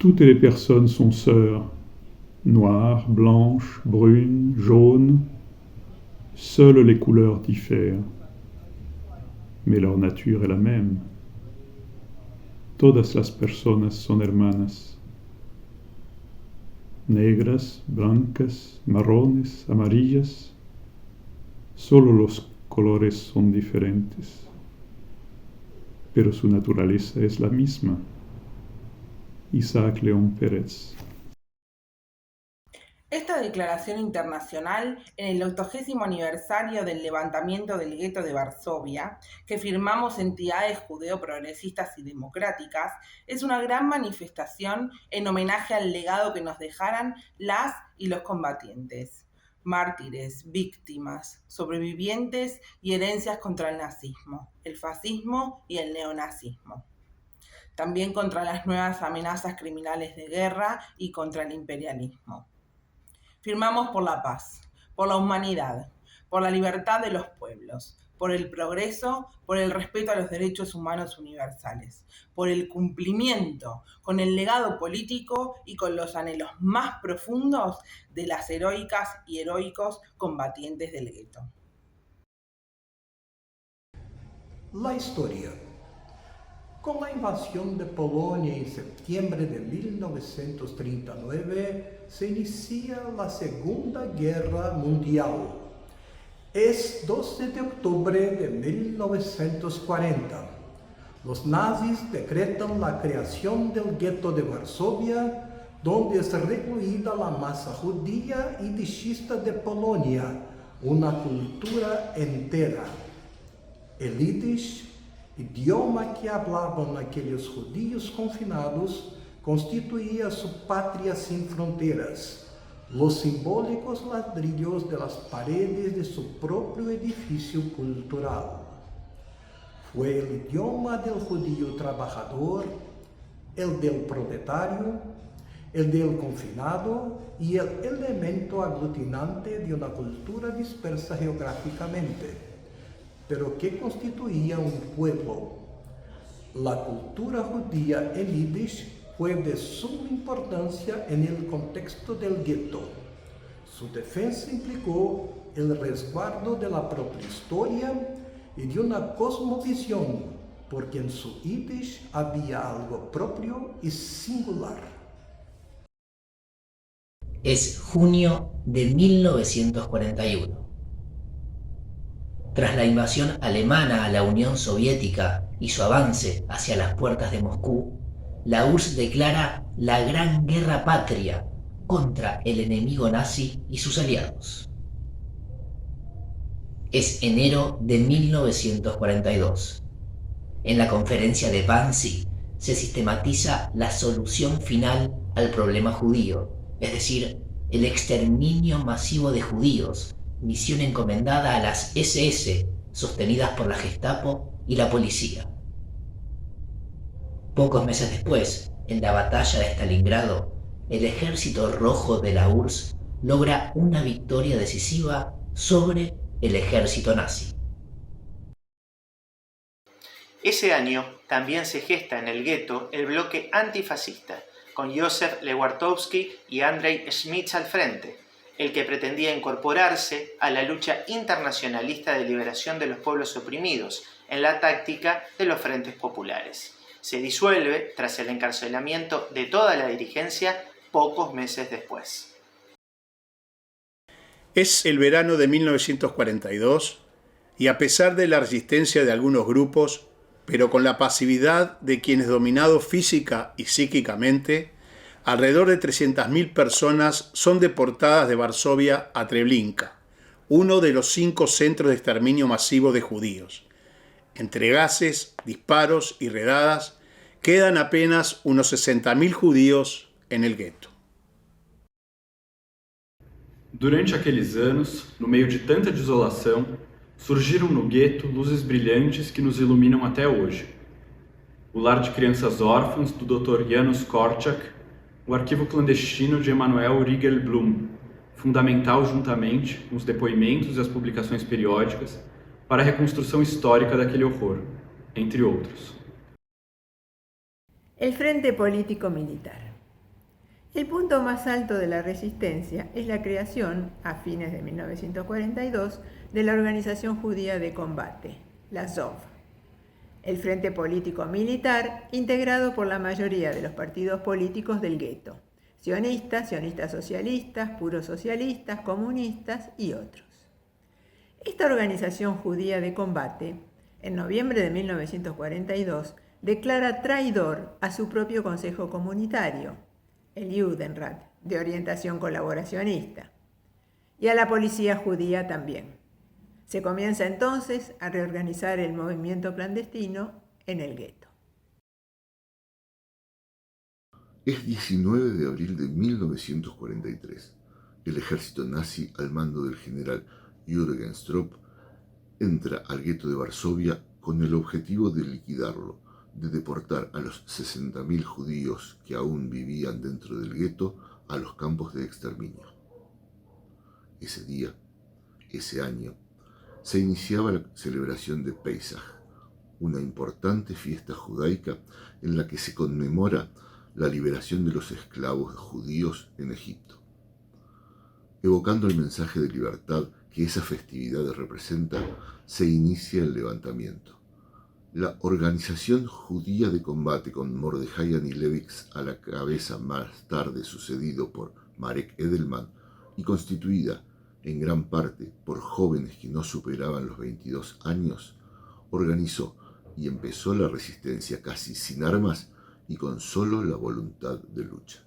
Toutes les personnes sont sœurs, noires, blanches, brunes, jaunes. Seules les couleurs diffèrent, mais leur nature est la même. Todas las personas son hermanas. Negras, blancas, marrones, amarillas. Solo los colores son diferentes, pero su naturaleza es la misma. Isaac León Pérez. Esta declaración internacional, en el 80º aniversario del levantamiento del gueto de Varsovia, que firmamos entidades judeo-progresistas y democráticas, es una gran manifestación en homenaje al legado que nos dejaran las y los combatientes, mártires, víctimas, sobrevivientes y herencias contra el nazismo, el fascismo y el neonazismo. También contra las nuevas amenazas criminales de guerra y contra el imperialismo. Firmamos por la paz, por la humanidad, por la libertad de los pueblos, por el progreso, por el respeto a los derechos humanos universales, por el cumplimiento con el legado político y con los anhelos más profundos de las heroicas y heroicos combatientes del gueto. La historia. Con la invasión de Polonia en septiembre de 1939, se inicia la Segunda Guerra Mundial. Es 12 de octubre de 1940. Los nazis decretan la creación del gueto de Varsovia, donde es recluida la masa judía y yidishista de Polonia, una cultura entera. El yiddish, idioma que hablaban aquellos judíos confinados, constituía su patria sin fronteras, los simbólicos ladrillos de las paredes de su propio edificio cultural. Fue el idioma del judío trabajador, el del proletario, el del confinado y el elemento aglutinante de una cultura dispersa geográficamente, pero que constituía un pueblo. La cultura judía en yiddish fue de suma importancia en el contexto del gueto. Su defensa implicó el resguardo de la propia historia y de una cosmovisión, porque en su yiddish había algo propio y singular. Es junio de 1941. Tras la invasión alemana a la Unión Soviética y su avance hacia las puertas de Moscú, la URSS declara la Gran Guerra Patria contra el enemigo nazi y sus aliados. Es enero de 1942. En la conferencia de Wannsee se sistematiza la solución final al problema judío, es decir, el exterminio masivo de judíos, misión encomendada a las SS, sostenidas por la Gestapo y la policía. Pocos meses después, en la batalla de Stalingrado, el ejército rojo de la URSS logra una victoria decisiva sobre el ejército nazi. Ese año también se gesta en el gueto el bloque antifascista, con Józef Lewandowski y Andrei Schmitz al frente, el que pretendía incorporarse a la lucha internacionalista de liberación de los pueblos oprimidos en la táctica de los frentes populares. Se disuelve tras el encarcelamiento de toda la dirigencia pocos meses después. Es el verano de 1942 y a pesar de la resistencia de algunos grupos, pero con la pasividad de quienes dominados física y psíquicamente, alrededor de 300.000 personas son deportadas de Varsovia a Treblinka, uno de los 5 centros de exterminio masivo de judíos. Entre gases, disparos y redadas, quedan apenas unos 60.000 judíos en el gueto. Durante aqueles anos, no meio de tanta desolação, surgiram no gueto luzes brilhantes que nos iluminam até hoje. O lar de crianças órfãs do Dr. Janusz Korczak, o arquivo clandestino de Emanuel Riegel Blum, fundamental juntamente com os depoimentos e as publicações periódicas para a reconstrução histórica daquele horror, entre outros. El Frente Político Militar. El punto más alto de la resistencia es la creación, a fines de 1942, de la Organización Judía de Combate, la ZOV, el frente político militar integrado por la mayoría de los partidos políticos del gueto, sionistas, sionistas socialistas, puros socialistas, comunistas y otros. Esta Organización Judía de Combate, en noviembre de 1942, declara traidor a su propio Consejo Comunitario, el Judenrat, de orientación colaboracionista, y a la policía judía también. Se comienza entonces a reorganizar el movimiento clandestino en el gueto. Es 19 de abril de 1943. El ejército nazi, al mando del general Jürgen Stroop, entra al gueto de Varsovia con el objetivo de liquidarlo, de deportar a los 60.000 judíos que aún vivían dentro del gueto a los campos de exterminio. Ese día, ese año, se iniciaba la celebración de Pesach, una importante fiesta judaica en la que se conmemora la liberación de los esclavos judíos en Egipto. Evocando el mensaje de libertad que esa festividad representa, se inicia el levantamiento. La Organización Judía de Combate, con Mordejai Anilevix a la cabeza, más tarde sucedido por Marek Edelman, y constituida en gran parte por jóvenes que no superaban los 22 años, organizó y empezó la resistencia casi sin armas y con solo la voluntad de lucha.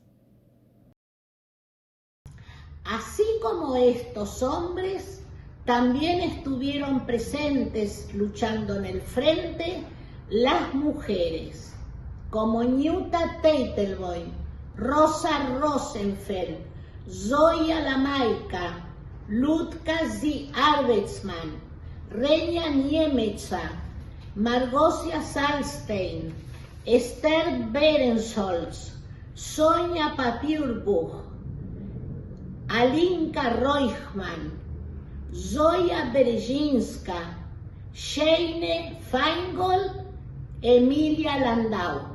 Así como estos hombres, también estuvieron presentes luchando en el frente las mujeres, como Nyuta Teitelboim, Rosa Rosenfeld, Zoya Lamaika, Ludka Z. Arbeitzman, Reña Niemetza, Margosia Salstein, Esther Berensolz, Sonia Papierbuch, Alinka Reuchmann, Zoya Berzinska, Sheine Feingold, Emilia Landau.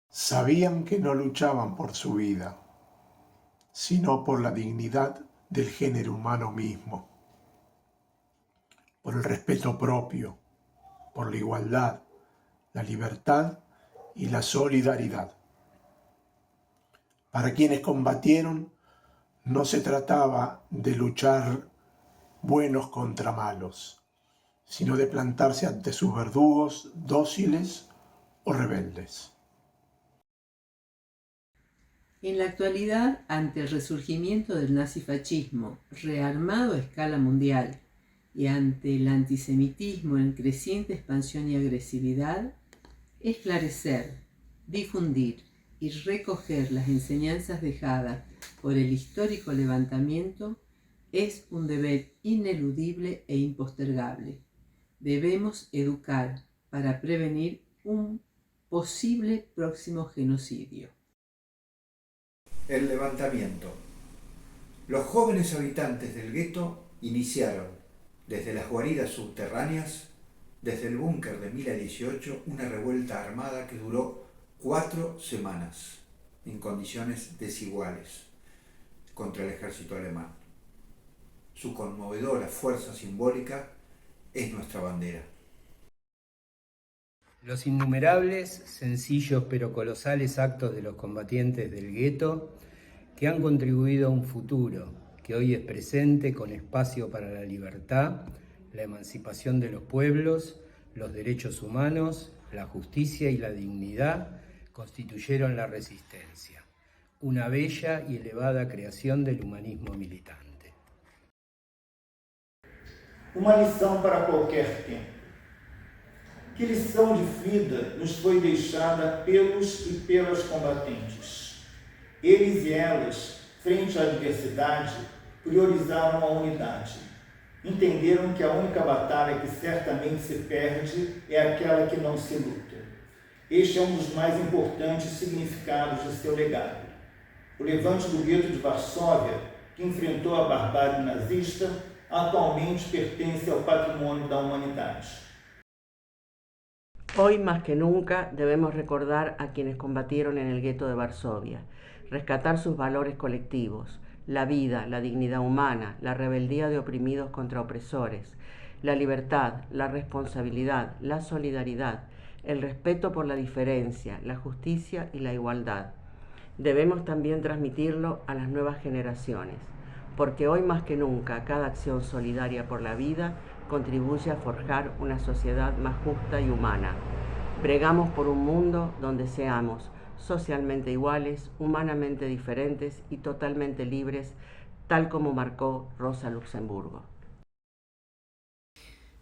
Sabían que no luchaban por su vida, sino por la dignidad del género humano mismo, por el respeto propio, por la igualdad, la libertad y la solidaridad. Para quienes combatieron, no se trataba de luchar buenos contra malos, sino de plantarse ante sus verdugos dóciles o rebeldes. En la actualidad, ante el resurgimiento del nazifascismo rearmado a escala mundial y ante el antisemitismo en creciente expansión y agresividad, esclarecer, difundir y recoger las enseñanzas dejadas por el histórico levantamiento es un deber ineludible e impostergable. Debemos educar para prevenir un posible próximo genocidio. El levantamiento. Los jóvenes habitantes del gueto iniciaron, desde las guaridas subterráneas, desde el búnker de Mila 18, una revuelta armada que duró 4 semanas, en condiciones desiguales, contra el ejército alemán. Su conmovedora fuerza simbólica es nuestra bandera. Los innumerables, sencillos pero colosales actos de los combatientes del gueto que han contribuido a un futuro que hoy es presente con espacio para la libertad, la emancipación de los pueblos, los derechos humanos, la justicia y la dignidad, constituyeron la resistencia, una bella y elevada creación del humanismo militante. Uma lição para qualquer tempo. Que lição de vida nos foi deixada pelos e pelas combatentes? Eles e elas, frente à adversidade, priorizaram a unidade. Entenderam que a única batalha que certamente se perde é aquela que não se luta. Este é um dos mais importantes significados de seu legado. O levante do gueto de Varsóvia, que enfrentou a barbárie nazista, atualmente pertence ao patrimônio da humanidade. Hoy más que nunca debemos recordar a quienes combatieron en el gueto de Varsovia, rescatar sus valores colectivos, la vida, la dignidad humana, la rebeldía de oprimidos contra opresores, la libertad, la responsabilidad, la solidaridad, el respeto por la diferencia, la justicia y la igualdad. Debemos también transmitirlo a las nuevas generaciones, porque hoy más que nunca cada acción solidaria por la vida contribuye a forjar una sociedad más justa y humana. Bregamos por un mundo donde seamos socialmente iguales, humanamente diferentes y totalmente libres, tal como marcó Rosa Luxemburgo.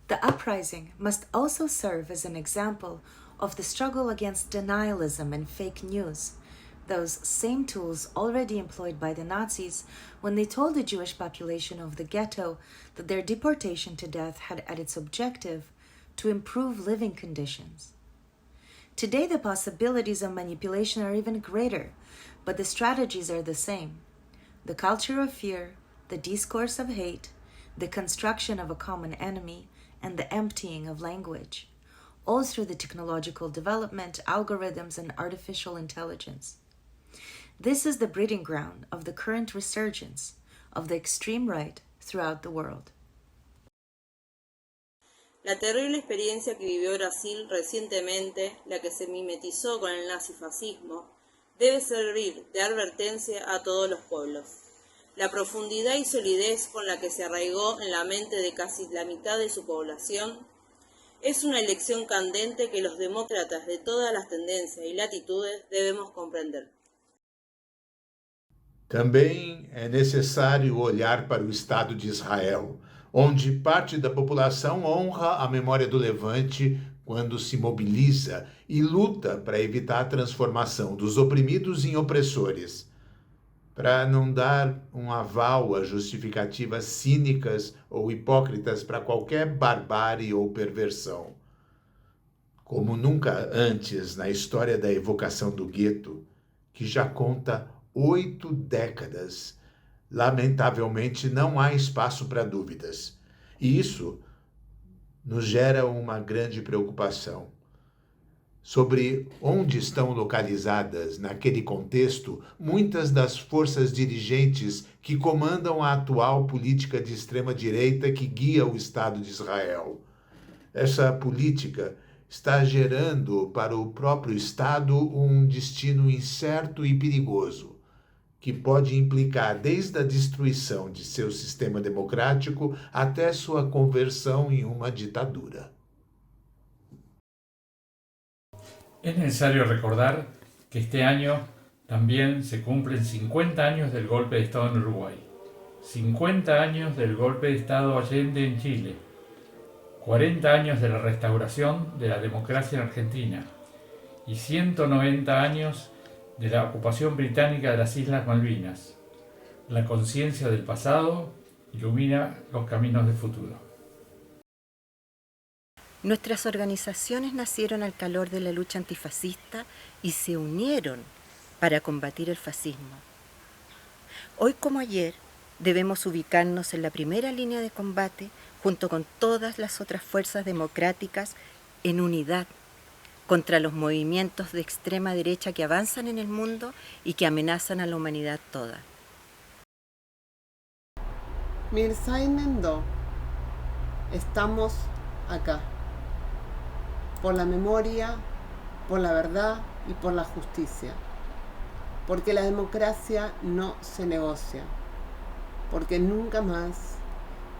The uprising must also serve as an example of the struggle against denialism and fake news, those same tools already employed by the Nazis when they told the Jewish population of the ghetto that their deportation to death had at its objective to improve living conditions. Today, the possibilities of manipulation are even greater, but the strategies are the same. The culture of fear, the discourse of hate, the construction of a common enemy, and the emptying of language, all through the technological development, algorithms, and artificial intelligence. This is the breeding ground of the current resurgence of the extreme right throughout the world. La terrible experiencia que vivió Brasil recientemente, la que se mimetizó con el nazifascismo, debe servir de advertencia a todos los pueblos. La profundidad y solidez con la que se arraigó en la mente de casi la mitad de su población es una lección candente que los demócratas de todas las tendencias y latitudes debemos comprender. Também é necessário olhar para o Estado de Israel, onde parte da população honra a memória do Levante quando se mobiliza e luta para evitar a transformação dos oprimidos em opressores, para não dar um aval a justificativas cínicas ou hipócritas para qualquer barbárie ou perversão. Como nunca antes na história da evocação do gueto, que já conta 8 décadas, lamentavelmente não há espaço para dúvidas. E isso nos gera uma grande preocupação sobre onde estão localizadas, naquele contexto, muitas das forças dirigentes que comandam a atual política de extrema-direita que guia o Estado de Israel. Essa política está gerando para o próprio Estado um destino incerto e perigoso, que pode implicar desde a destruição de seu sistema democrático até sua conversão em uma ditadura. Es necesario recordar que este año también se cumplen 50 años del golpe de Estado en Uruguay, 50 años del golpe de Estado Allende en Chile, 40 años de la restauración de la democracia en Argentina y 190 años de la ocupación británica de las Islas Malvinas. La conciencia del pasado ilumina los caminos del futuro. Nuestras organizaciones nacieron al calor de la lucha antifascista y se unieron para combatir el fascismo. Hoy como ayer debemos ubicarnos en la primera línea de combate junto con todas las otras fuerzas democráticas en unidad contra los movimientos de extrema derecha que avanzan en el mundo y que amenazan a la humanidad toda. Mirzainen Do, estamos acá. Por la memoria, por la verdad y por la justicia. Porque la democracia no se negocia. Porque nunca más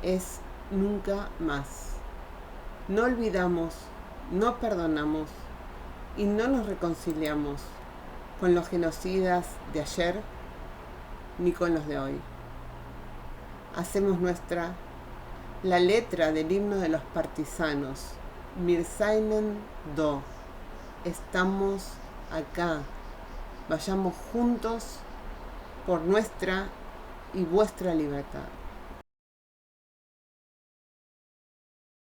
es nunca más. No olvidamos, no perdonamos y no nos reconciliamos con los genocidas de ayer ni con los de hoy. Hacemos nuestra la letra del himno de los partisanos. Mirzainen Do, estamos acá, vayamos juntos por nuestra y vuestra libertad.